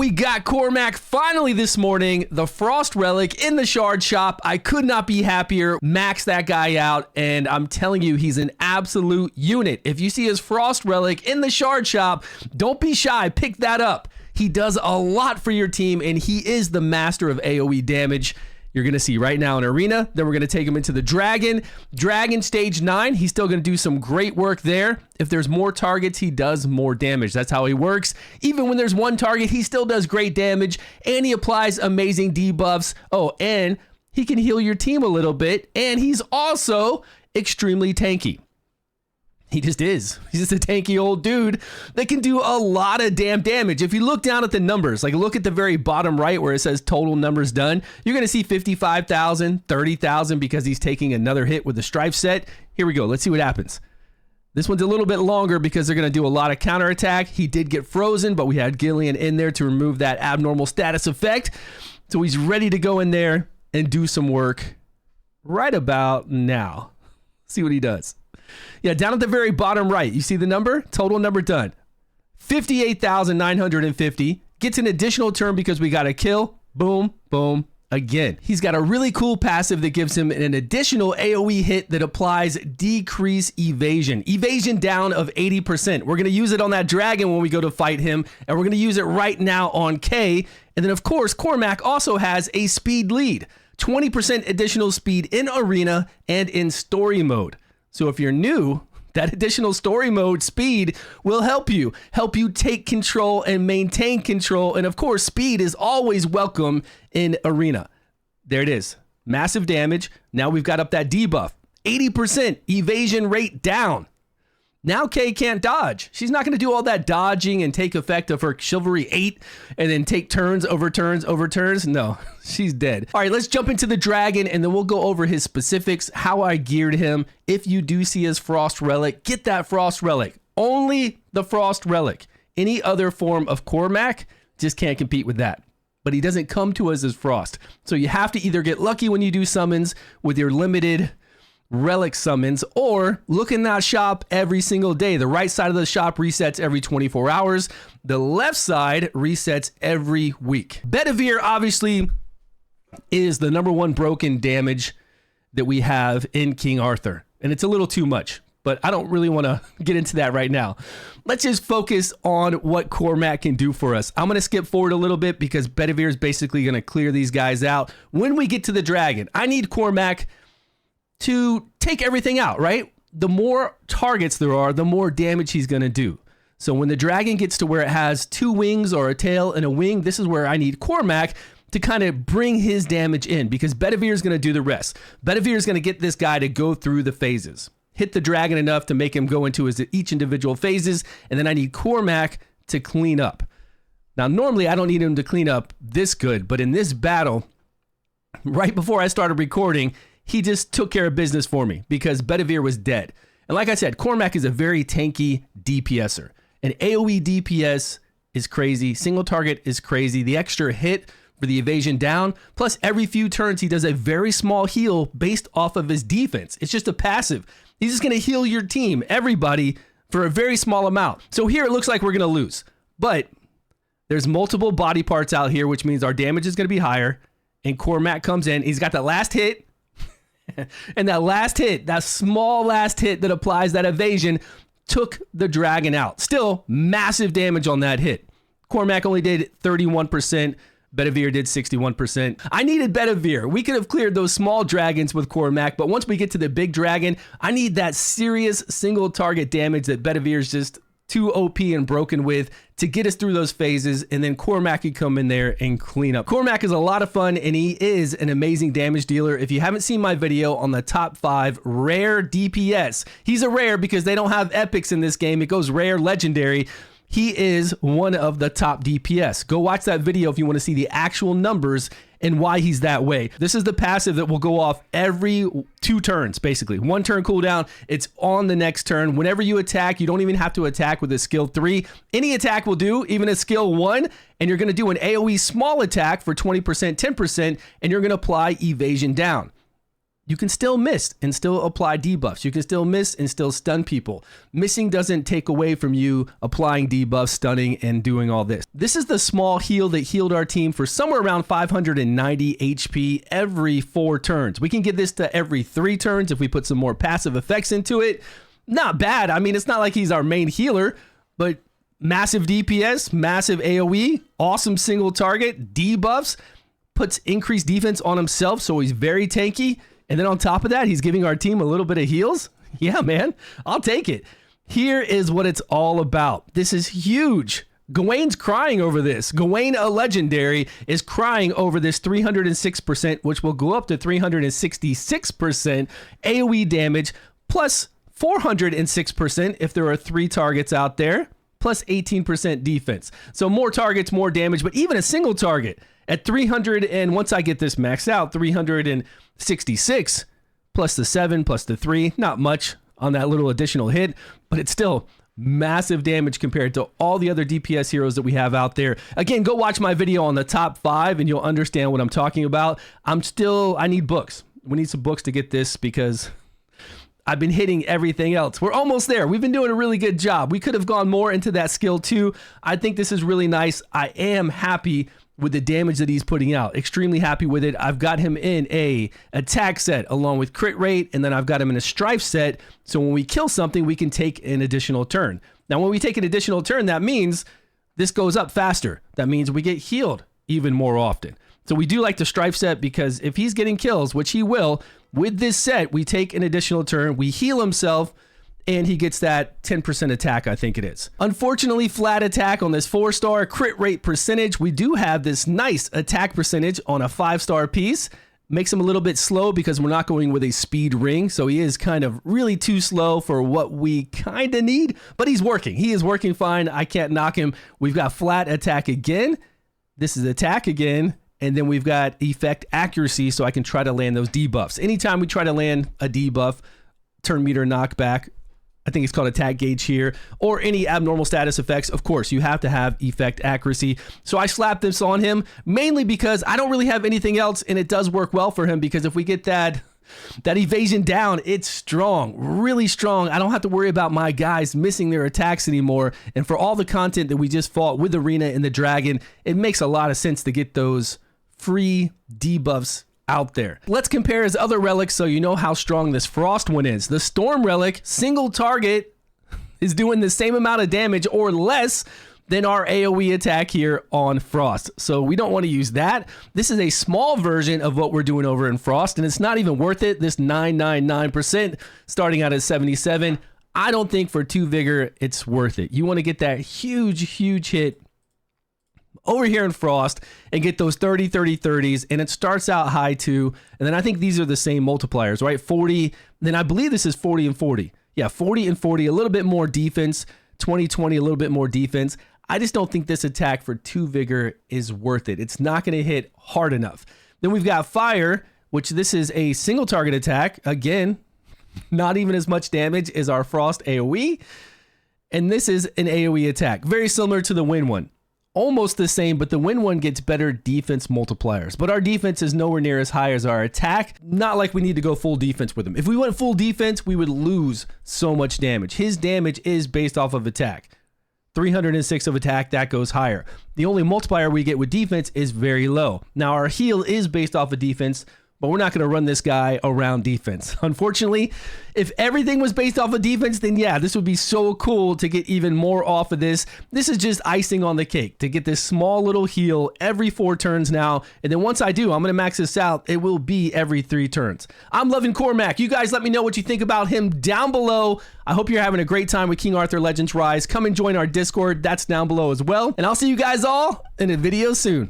We got Cormac finally this morning, the Frost Relic in the Shard Shop. I could not be happier. Max that guy out, and I'm telling you, he's an absolute unit. If you see his Frost Relic in the Shard Shop, don't be shy, pick that up. He does a lot for your team, and he is the master of AoE damage. You're going to see right now in Arena. Then we're going to take him into the Dragon. Dragon Stage 9, he's still going to do some great work there. If there's more targets, he does more damage. That's how he works. Even when there's one target, he still does great damage, and he applies amazing debuffs. Oh, and he can heal your team a little bit, and he's also extremely tanky. He just is. He's just a tanky old dude that can do a lot of damn damage. If you look down at the numbers, like look at the very bottom right where it says total numbers done, you're going to see 55,000, 30,000 because he's taking another hit with the strife set. Here we go. Let's see what happens. This one's a little bit longer because they're going to do a lot of counterattack. He did get frozen, but we had Gillian in there to remove that abnormal status effect. So he's ready to go in there and do some work right about now. See what he does. Yeah, down at the very bottom right, you see the number? Total number done. 58,950. Gets an additional turn because we got a kill. Boom, boom, again. He's got a really cool passive that gives him an additional AoE hit that applies decrease evasion. Evasion down of 80%. We're going to use it on that dragon when we go to fight him, and we're going to use it right now on K. And then, of course, Cormac also has a speed lead. 20% additional speed in Arena and in story mode. So if you're new, that additional story mode speed will help you take control and maintain control. And of course, speed is always welcome in Arena. There it is. Massive damage. Now we've got up that debuff. 80% evasion rate down. Now Kay can't dodge. She's not going to do all that dodging and take effect of her Chivalry 8 and then take turns over turns over turns. No, she's dead. All right, let's jump into the dragon and then we'll go over his specifics, how I geared him. If you do see his Frost Relic, get that Frost Relic. Only the Frost Relic. Any other form of Cormac just can't compete with that. But he doesn't come to us as Frost. So you have to either get lucky when you do summons with your limited relic summons, or look in that shop every single day. The right side of the shop resets every 24 hours. The left side resets every week. Bedivere obviously is the #1 broken damage that we have in King Arthur. And it's a little too much, but I don't really want to get into that right now. Let's just focus on what Cormac can do for us. I'm going to skip forward a little bit because Bedivere is basically going to clear these guys out. When we get to the dragon, I need Cormac to take everything out, right? The more targets there are, the more damage he's going to do. So when the dragon gets to where it has 2 wings or a tail and a wing, this is where I need Cormac to kind of bring his damage in because Bedivere is going to do the rest. Bedivere is going to get this guy to go through the phases, hit the dragon enough to make him go into his each individual phases, and then I need Cormac to clean up. Now, normally I don't need him to clean up this good, but in this battle, right before I started recording, he just took care of business for me because Bedivere was dead. And like I said, Cormac is a very tanky DPSer. And AoE DPS is crazy. Single target is crazy. The extra hit for the evasion down, plus every few turns he does a very small heal based off of his defense. It's just a passive. He's just going to heal your team, everybody, for a very small amount. So here it looks like we're going to lose. But there's multiple body parts out here, which means our damage is going to be higher. And Cormac comes in. He's got that last hit. And that last hit, that small last hit that applies that evasion, took the dragon out. Still, massive damage on that hit. Cormac only did 31%. Bedivere did 61%. I needed Bedivere. We could have cleared those small dragons with Cormac, but once we get to the big dragon, I need that serious single target damage that Bedivere is just too OP and broken with to get us through those phases, and then Cormac can come in there and clean up. Cormac is a lot of fun, and he is an amazing damage dealer. If you haven't seen my video on the top 5 rare DPS, he's a rare because they don't have epics in this game. It goes rare, legendary. He is one of the top DPS. Go watch that video if you want to see the actual numbers and why he's that way. This is the passive that will go off every 2 turns, basically. 1 turn cooldown, it's on the next turn. Whenever you attack, you don't even have to attack with a skill 3. Any attack will do, even a skill 1, and you're gonna do an AoE small attack for 20%, 10%, and you're gonna apply evasion down. you can still miss and still apply debuffs. You can still miss and still stun people. Missing doesn't take away from you applying debuffs, stunning, and doing all this. This is the small heal that healed our team for somewhere around 590 HP every 4 turns. We can get this to every 3 turns if we put some more passive effects into it. Not bad. I mean, it's not like he's our main healer, but massive DPS, massive AoE, awesome single target, debuffs, puts increased defense on himself, so he's very tanky. And then on top of that, he's giving our team a little bit of heals. Yeah, man, I'll take it. Here is what it's all about. This is huge. Gawain's crying over this. Gawain, a legendary, is crying over this 306%, which will go up to 366% AoE damage, plus 406% if there are 3 targets out there, plus 18% defense. So more targets, more damage, but even a single target at 300, and once I get this maxed out, 366 plus the 7 plus the 3, not much on that little additional hit, but it's still massive damage compared to all the other DPS heroes that we have out there. Again, go watch my video on the top 5 and you'll understand what I'm talking about. I need books. We need some books to get this because I've been hitting everything else. We're almost there. We've been doing a really good job. We could have gone more into that skill too. I think this is really nice. I am happy with the damage that he's putting out. Extremely happy with it. I've got him in a attack set along with crit rate, and then I've got him in a strife set. So when we kill something, we can take an additional turn. Now, when we take an additional turn, that means this goes up faster. That means we get healed even more often. So we do like the strife set because if he's getting kills, which he will, with this set, we take an additional turn, we heal himself, and he gets that 10% attack, I think it is. Unfortunately, flat attack on this 4-star crit rate percentage. We do have this nice attack percentage on a 5-star piece. Makes him a little bit slow because we're not going with a speed ring. So he is kind of really too slow for what we kind of need, but he's working. He is working fine. I can't knock him. We've got flat attack again. This is attack again. And then we've got effect accuracy, so I can try to land those debuffs. Anytime we try to land a debuff, turn meter knockback, I think it's called attack gauge here, or any abnormal status effects, of course, you have to have effect accuracy. So I slapped this on him, mainly because I don't really have anything else, and it does work well for him, because if we get that evasion down, it's strong, really strong. I don't have to worry about my guys missing their attacks anymore. And for all the content that we just fought with Arena and the Dragon, it makes a lot of sense to get those free debuffs out there. Let's compare his other relics so you know how strong this Frost one is. The Storm relic, single target, is doing the same amount of damage or less than our AoE attack here on Frost. So we don't want to use that. This is a small version of what we're doing over in Frost, and it's not even worth it. This 999% starting out at 77. I don't think for 2 vigor it's worth it. You want to get that huge hit over here in Frost and get those 30s, and it starts out high too. And then I think these are the same multipliers, right? 40, then I believe this is 40 and 40. Yeah, 40 and 40, a little bit more defense. 20, a little bit more defense. I just don't think this attack for 2 vigor is worth it. It's not going to hit hard enough. Then we've got fire, which this is a single target attack. Again, not even as much damage as our Frost AoE. And this is an AoE attack, very similar to the wind one. Almost the same, but the wind one gets better defense multipliers. But our defense is nowhere near as high as our attack. Not like we need to go full defense with him. If we went full defense, we would lose so much damage. His damage is based off of attack. 306 of attack, that goes higher. The only multiplier we get with defense is very low. Now our heal is based off of defense, but we're not going to run this guy around defense. Unfortunately, if everything was based off of defense, then yeah, this would be so cool to get even more off of this. This is just icing on the cake to get this small little heal every 4 turns now. And then once I do, I'm going to max this out. It will be every 3 turns. I'm loving Cormac. You guys let me know what you think about him down below. I hope you're having a great time with King Arthur Legends Rise. Come and join our Discord. That's down below as well. And I'll see you guys all in a video soon.